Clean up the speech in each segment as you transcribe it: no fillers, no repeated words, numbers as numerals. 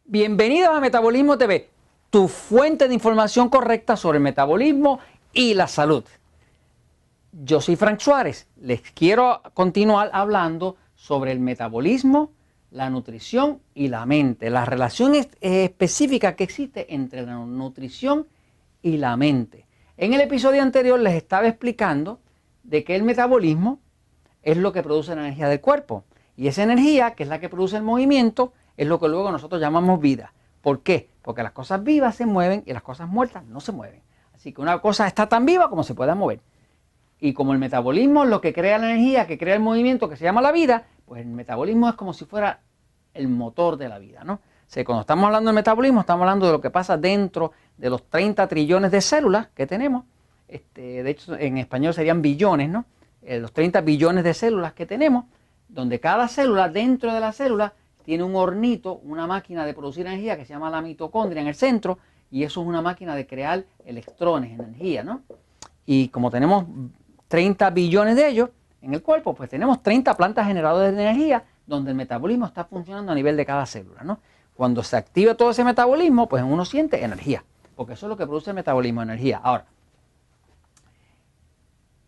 Bienvenidos a Metabolismo TV, tu fuente de información correcta sobre el metabolismo y la salud. Yo soy Frank Suárez. Les quiero continuar hablando sobre el metabolismo, la nutrición y la mente. Las relaciones específicas que existe entre la nutrición y la mente. En el episodio anterior les estaba explicando de que el metabolismo es lo que produce la energía del cuerpo. Y esa energía, que es la que produce el movimiento, es lo que luego nosotros llamamos vida. ¿Por qué? Porque las cosas vivas se mueven y las cosas muertas no se mueven. Así que una cosa está tan viva como se pueda mover. Y como el metabolismo es lo que crea la energía, que crea el movimiento, que se llama la vida, pues el metabolismo es como si fuera el motor de la vida, ¿no? O sea, cuando estamos hablando del metabolismo, estamos hablando de lo que pasa dentro de los 30 trillones de células que tenemos. De hecho, en español serían billones, ¿no? Los 30 billones de células que tenemos, donde cada célula, dentro de la célula, tiene un hornito, una máquina de producir energía que se llama la mitocondria en el centro, y eso es una máquina de crear electrones, energía, ¿no? Y como tenemos 30 billones de ellos en el cuerpo, pues tenemos 30 plantas generadoras de energía donde el metabolismo está funcionando a nivel de cada célula, ¿no? Cuando se activa todo ese metabolismo, pues uno siente energía, porque eso es lo que produce el metabolismo, energía. Ahora,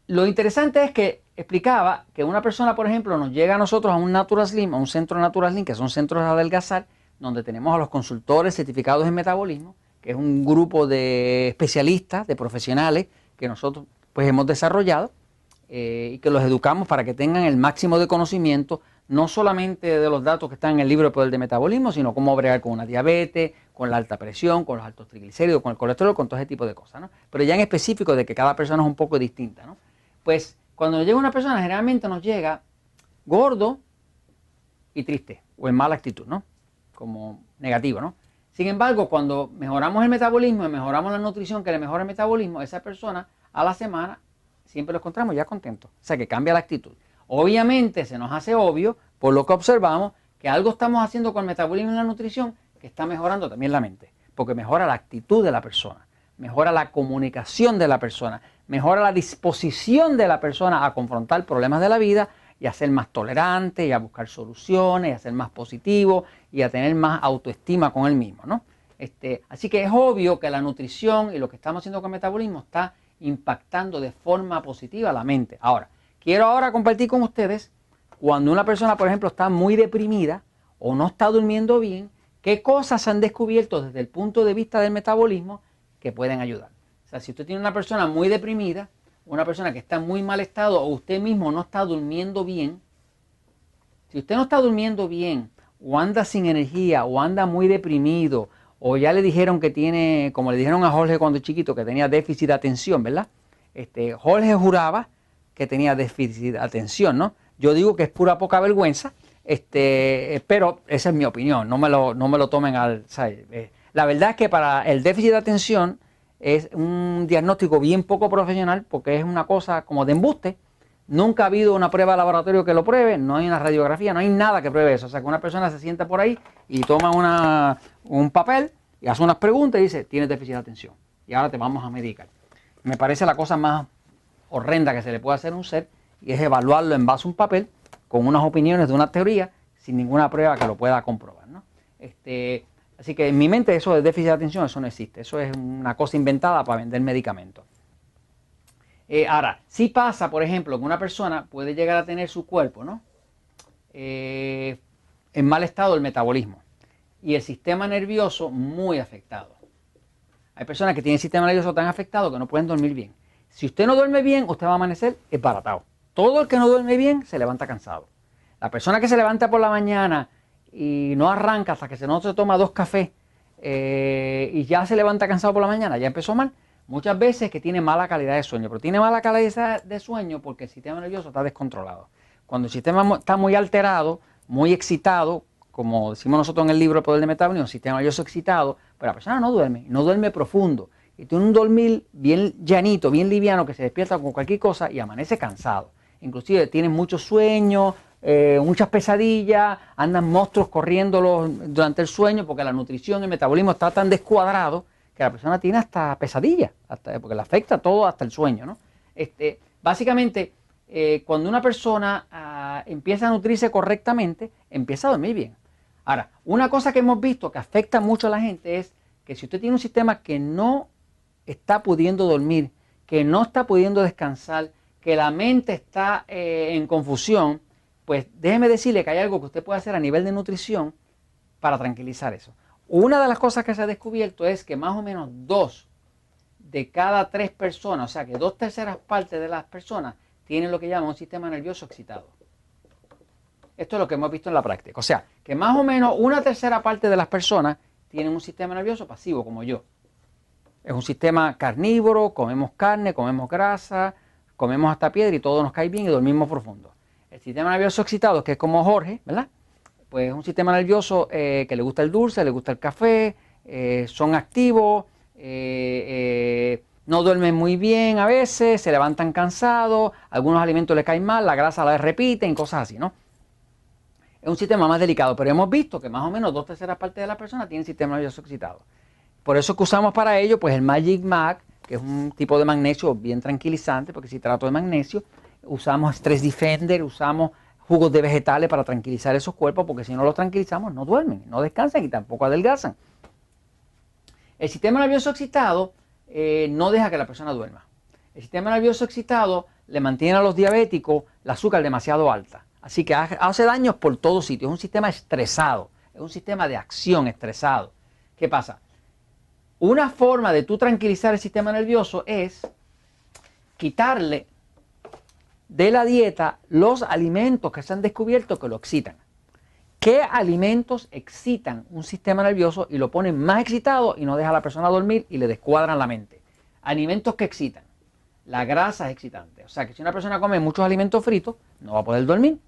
lo interesante es que explicaba que una persona, por ejemplo, nos llega a nosotros a un Natural Slim, a un centro Natural Slim, que son centros de adelgazar, donde tenemos a los consultores certificados en metabolismo, que es un grupo de especialistas, de profesionales, que nosotros pues hemos desarrollado y que los educamos para que tengan el máximo de conocimiento, no solamente de los datos que están en el libro de Poder de Metabolismo, sino cómo bregar con una diabetes, con la alta presión, con los altos triglicéridos, con el colesterol, con todo ese tipo de cosas, ¿no? Pero ya en específico de que cada persona es un poco distinta, ¿no? Pues cuando nos llega una persona, generalmente nos llega gordo y triste, o en mala actitud, ¿no? Como negativo, ¿no? Sin embargo, cuando mejoramos el metabolismo y mejoramos la nutrición que le mejora el metabolismo, esa persona a la semana siempre lo encontramos ya contento. O sea, que cambia la actitud. Obviamente se nos hace obvio, por lo que observamos, que algo estamos haciendo con el metabolismo y la nutrición que está mejorando también la mente. Porque mejora la actitud de la persona, mejora la comunicación de la persona, mejora la disposición de la persona a confrontar problemas de la vida y a ser más tolerante y a buscar soluciones y a ser más positivo y a tener más autoestima con él mismo, ¿no? Así que es obvio que la nutrición y lo que estamos haciendo con el metabolismo está impactando de forma positiva la mente. Ahora, quiero compartir con ustedes cuando una persona, por ejemplo, está muy deprimida o no está durmiendo bien, qué cosas se han descubierto desde el punto de vista del metabolismo que pueden ayudar. O sea, si usted tiene una persona muy deprimida, una persona que está en muy mal estado o usted mismo no está durmiendo bien, si usted no está durmiendo bien o anda sin energía o anda muy deprimido o ya le dijeron que tiene, como le dijeron a Jorge cuando chiquito, que tenía déficit de atención, ¿verdad? Jorge juraba que tenía déficit de atención, ¿no? Yo digo que es pura poca vergüenza, pero esa es mi opinión, no me lo tomen al... ¿sabes? La verdad es que para el déficit de atención es un diagnóstico bien poco profesional porque es una cosa como de embuste. Nunca ha habido una prueba de laboratorio que lo pruebe, no hay una radiografía, no hay nada que pruebe eso. O sea, que una persona se sienta por ahí y toma un papel y hace unas preguntas y dice, tienes déficit de atención y ahora te vamos a medicar. Me parece la cosa más horrenda que se le puede hacer a un ser y es evaluarlo en base a un papel con unas opiniones de una teoría sin ninguna prueba que lo pueda comprobar, ¿no? Así que en mi mente eso de déficit de atención, eso no existe. Eso es una cosa inventada para vender medicamentos. Ahora, sí pasa, por ejemplo, que una persona puede llegar a tener su cuerpo, ¿no? En mal estado el metabolismo y el sistema nervioso muy afectado. Hay personas que tienen el sistema nervioso tan afectado que no pueden dormir bien. Si usted no duerme bien, usted va a amanecer esbaratado. Todo el que no duerme bien se levanta cansado. La persona que se levanta por la mañana y no arranca hasta que no se toma 2 cafés y ya se levanta cansado por la mañana, ya empezó mal. Muchas veces que tiene mala calidad de sueño, pero tiene mala calidad de sueño porque el sistema nervioso está descontrolado. Cuando el sistema está muy alterado, muy excitado, como decimos nosotros en el libro El Poder de Metabolismo, el sistema nervioso excitado, pero la persona no duerme profundo. Y tiene un dormir bien llanito, bien liviano, que se despierta con cualquier cosa y amanece cansado. Inclusive tiene mucho sueño, muchas pesadillas, andan monstruos corriéndolo durante el sueño porque la nutrición y el metabolismo está tan descuadrado que la persona tiene hasta pesadillas, porque le afecta todo hasta el sueño, ¿no? Básicamente, cuando una persona empieza a nutrirse correctamente, empieza a dormir bien. Ahora, una cosa que hemos visto que afecta mucho a la gente es que si usted tiene un sistema que no está pudiendo dormir, que no está pudiendo descansar, que la mente está en confusión, pues déjeme decirle que hay algo que usted puede hacer a nivel de nutrición para tranquilizar eso. Una de las cosas que se ha descubierto es que más o menos 2 de cada 3 personas, o sea que 2/3 partes de las personas tienen lo que llaman un sistema nervioso excitado. Esto es lo que hemos visto en la práctica. O sea, que más o menos 1/3 parte de las personas tienen un sistema nervioso pasivo, como yo. Es un sistema carnívoro, comemos carne, comemos grasa, comemos hasta piedra y todo nos cae bien y dormimos profundo. El sistema nervioso excitado, que es como Jorge, ¿verdad? Pues es un sistema nervioso que le gusta el dulce, le gusta el café, son activos, no duermen muy bien a veces, se levantan cansados, algunos alimentos les caen mal, la grasa la repiten, cosas así, ¿no? Es un sistema más delicado, pero hemos visto que más o menos 2/3 partes de las personas tienen sistema nervioso excitado. Por eso que usamos para ello pues el Magic Mag, que es un tipo de magnesio bien tranquilizante, porque si trato de magnesio, usamos Stress Defender, usamos jugos de vegetales para tranquilizar esos cuerpos, porque si no los tranquilizamos no duermen, no descansan y tampoco adelgazan. El sistema nervioso excitado no deja que la persona duerma. El sistema nervioso excitado le mantiene a los diabéticos el azúcar demasiado alta. Así que hace daños por todos sitios. Es un sistema estresado, es un sistema de acción estresado. ¿Qué pasa? Una forma de tú tranquilizar el sistema nervioso es quitarle de la dieta los alimentos que se han descubierto que lo excitan. ¿Qué alimentos excitan un sistema nervioso y lo ponen más excitado y no deja a la persona dormir y le descuadran la mente? Alimentos que excitan. La grasa es excitante. O sea que si una persona come muchos alimentos fritos, no va a poder dormir.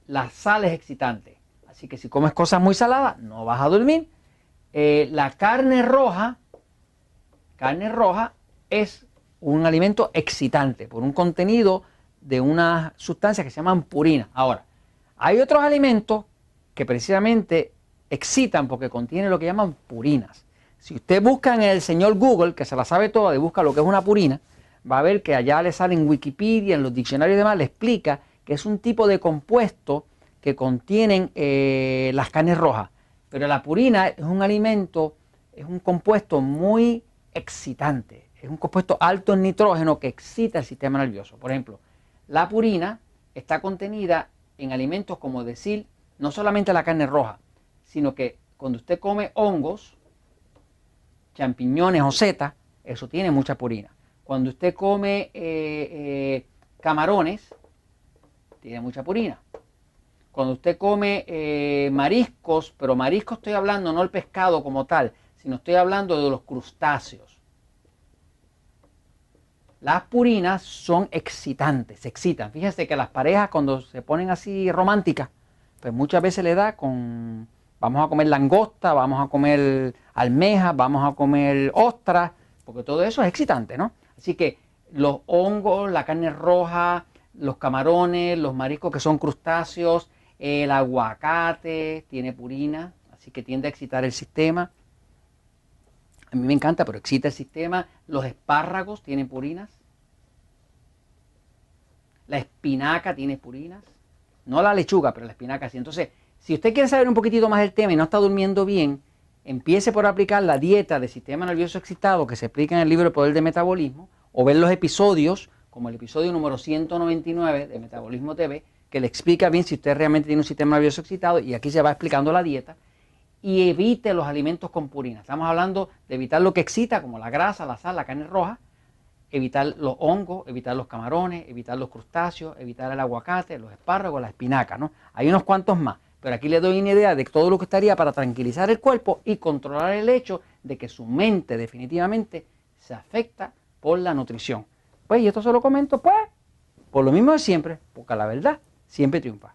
La sal es excitante. Así que si comes cosas muy saladas, no vas a dormir. La carne roja es un alimento excitante por un contenido de unas sustancias que se llaman purinas. Ahora, hay otros alimentos que precisamente excitan porque contienen lo que llaman purinas. Si usted busca en el señor Google, que se la sabe toda y busca lo que es una purina, va a ver que allá le sale en Wikipedia, en los diccionarios y demás, le explica que es un tipo de compuesto que contienen las carnes rojas. Pero la purina es un alimento, es un compuesto muy excitante. Es un compuesto alto en nitrógeno que excita el sistema nervioso. Por ejemplo, la purina está contenida en alimentos como decir, no solamente la carne roja, sino que cuando usted come hongos, champiñones o setas, eso tiene mucha purina. Cuando usted come camarones, tiene mucha purina. Cuando usted come mariscos, pero mariscos estoy hablando no el pescado como tal, sino estoy hablando de los crustáceos. Las purinas son excitantes, se excitan. Fíjense que las parejas cuando se ponen así románticas, pues muchas veces le da con, vamos a comer langosta, vamos a comer almejas, vamos a comer ostras, porque todo eso es excitante, ¿no? Así que los hongos, la carne roja, los camarones, los mariscos que son crustáceos, el aguacate tiene purina, así que tiende a excitar el sistema. A mí me encanta, pero excita el sistema. Los espárragos tienen purinas. La espinaca tiene purinas. No la lechuga, pero la espinaca sí. Entonces, si usted quiere saber un poquitito más del tema y no está durmiendo bien, empiece por aplicar la dieta de sistema nervioso excitado que se explica en el libro El Poder del Metabolismo, o ver los episodios, como el episodio número 199 de Metabolismo TV, que le explica bien si usted realmente tiene un sistema nervioso excitado, y aquí se va explicando la dieta. Y evite los alimentos con purina. Estamos hablando de evitar lo que excita, como la grasa, la sal, la carne roja, evitar los hongos, evitar los camarones, evitar los crustáceos, evitar el aguacate, los espárragos, la espinaca, ¿no? Hay unos cuantos más, pero aquí le doy una idea de todo lo que estaría para tranquilizar el cuerpo y controlar el hecho de que su mente definitivamente se afecta por la nutrición. Pues, y esto se lo comento, pues, por lo mismo de siempre, porque la verdad siempre triunfa.